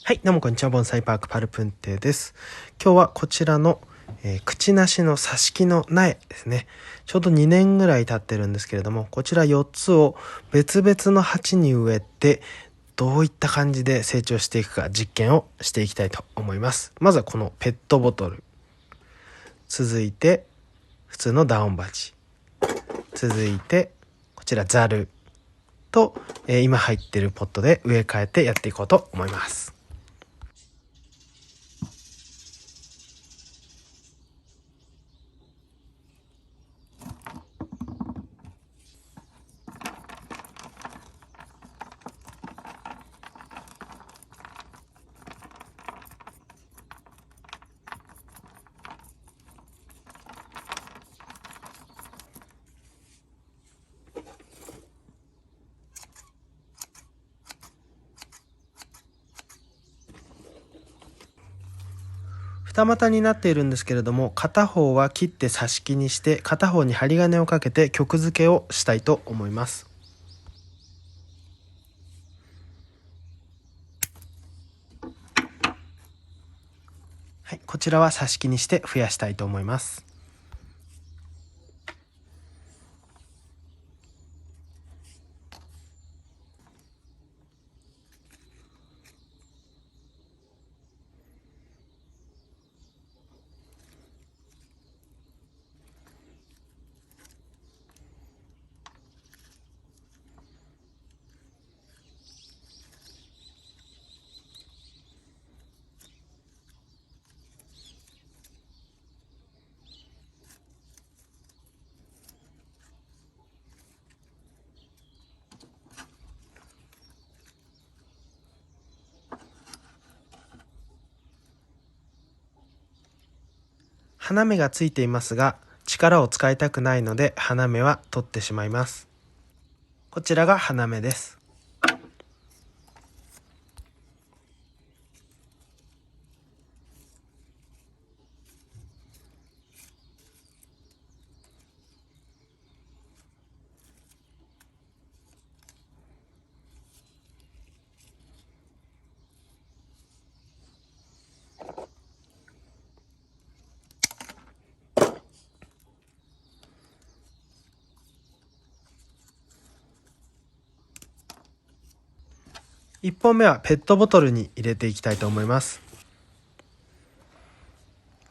はい、どうもこんにちは。盆栽パークパルプンテです。今日はこちらの、口なしの挿し木の苗ですね。ちょうど2年ぐらい経ってるんですけれども、こちら4つを別々の鉢に植えて、どういった感じで成長していくか実験をしていきたいと思います。まずはこのペットボトル。続いて、普通のダウン鉢。続いて、こちらザルと、今入ってるポットで植え替えてやっていこうと思います。二股になっているんですけれども、片方は切って挿し木にして、片方に針金をかけて曲付けをしたいと思います。はい、こちらは挿し木にして増やしたいと思います。花芽がついていますが、力を使いたくないので花芽は取ってしまいます。こちらが花芽です。1本目はペットボトルに入れていきたいと思います。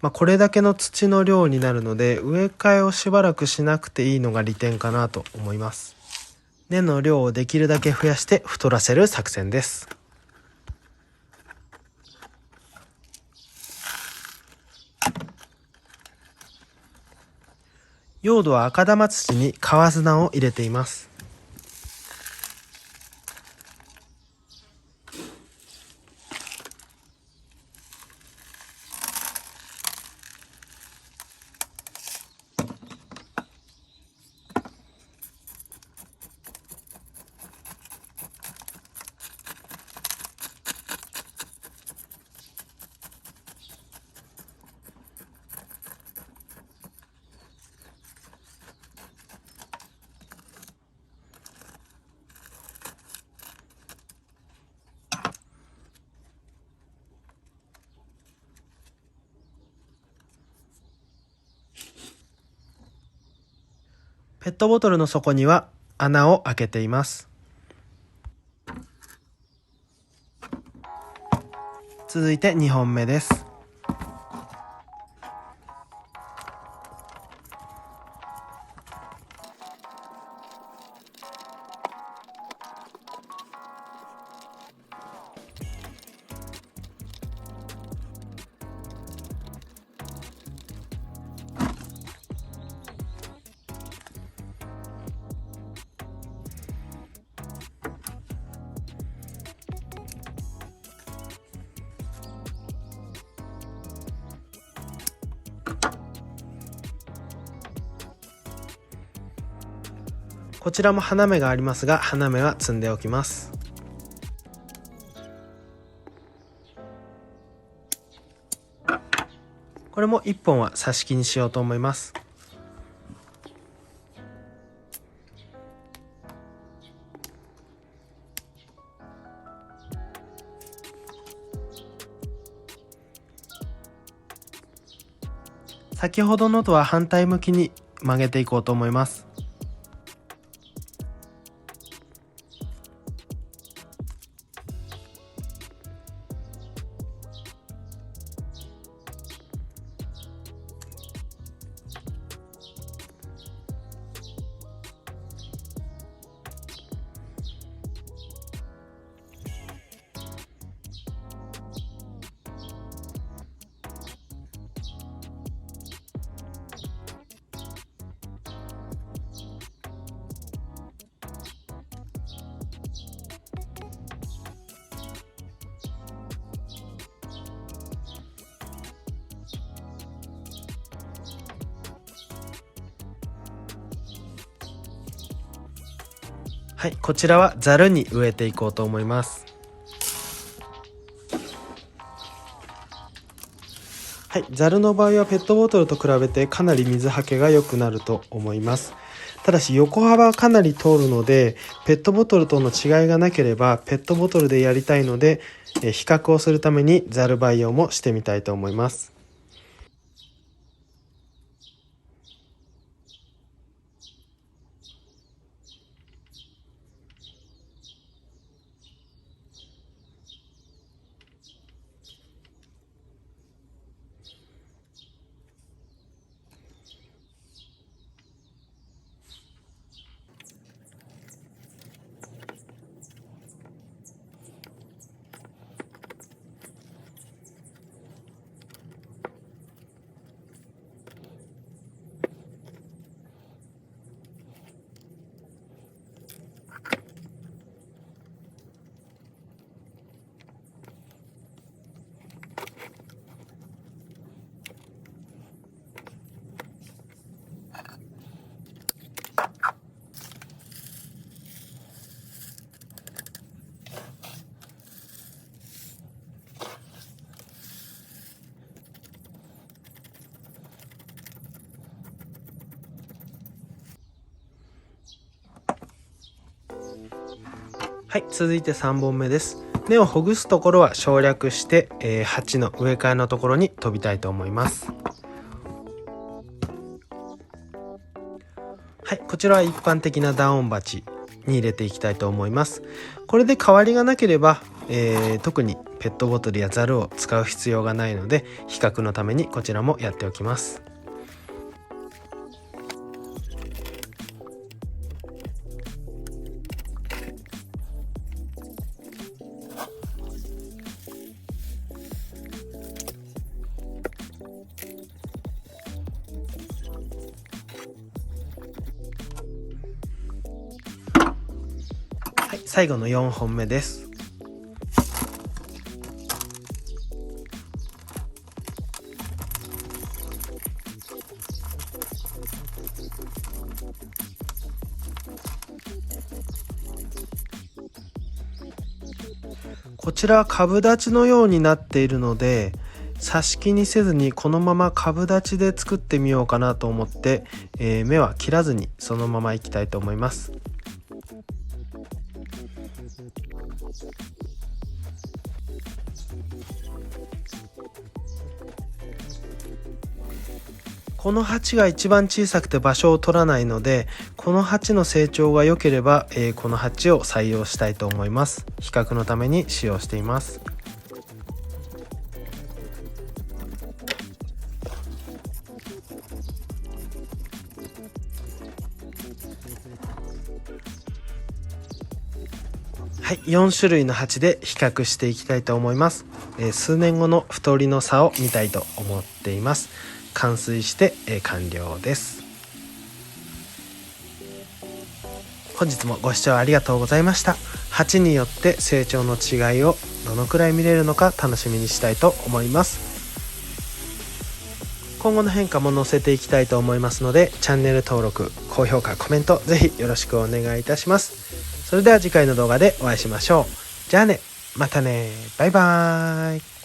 これだけの土の量になるので、植え替えをしばらくしなくていいのが利点かなと思います。根の量をできるだけ増やして太らせる作戦です。用土は赤玉土に川砂を入れています。ペットボトルの底には穴を開けています。続いて2本目です。こちらも花芽がありますが、花芽は摘んでおきます。これも1本は挿し木にしようと思います。先ほどのとは反対向きに曲げていこうと思います。はい、こちらはざるに植えていこうと思います。はい、ざるの場合はペットボトルと比べてかなり水はけが良くなると思います。ただし横幅はかなり通るので、ペットボトルとの違いがなければペットボトルでやりたいので、比較をするためにざる培養もしてみたいと思います。はい、続いて3本目です。根をほぐすところは省略して、鉢の植え替えのところに飛びたいと思います。はい、こちらは一般的なダウン鉢に入れていきたいと思います。これで変わりがなければ、特にペットボトルやザルを使う必要がないので、比較のためにこちらもやっておきます。はい、最後の4本目です。こちらは株立ちのようになっているので、挿し木にせずにこのまま株立ちで作ってみようかなと思って、芽は切らずにそのままいきたいと思います。この鉢が一番小さくて場所を取らないので、この鉢の成長が良ければ、この鉢を採用したいと思います。比較のために使用しています。はい、4種類の鉢で比較していきたいと思います。数年後の太りの差を見たいと思っています。完遂して、完了です。本日もご視聴ありがとうございました。鉢によって成長の違いをどのくらい見れるのか楽しみにしたいと思います。今後の変化も載せていきたいと思いますので、チャンネル登録、高評価、コメントぜひよろしくお願いいたします。それでは次回の動画でお会いしましょう。じゃあね、またね、バイバーイ。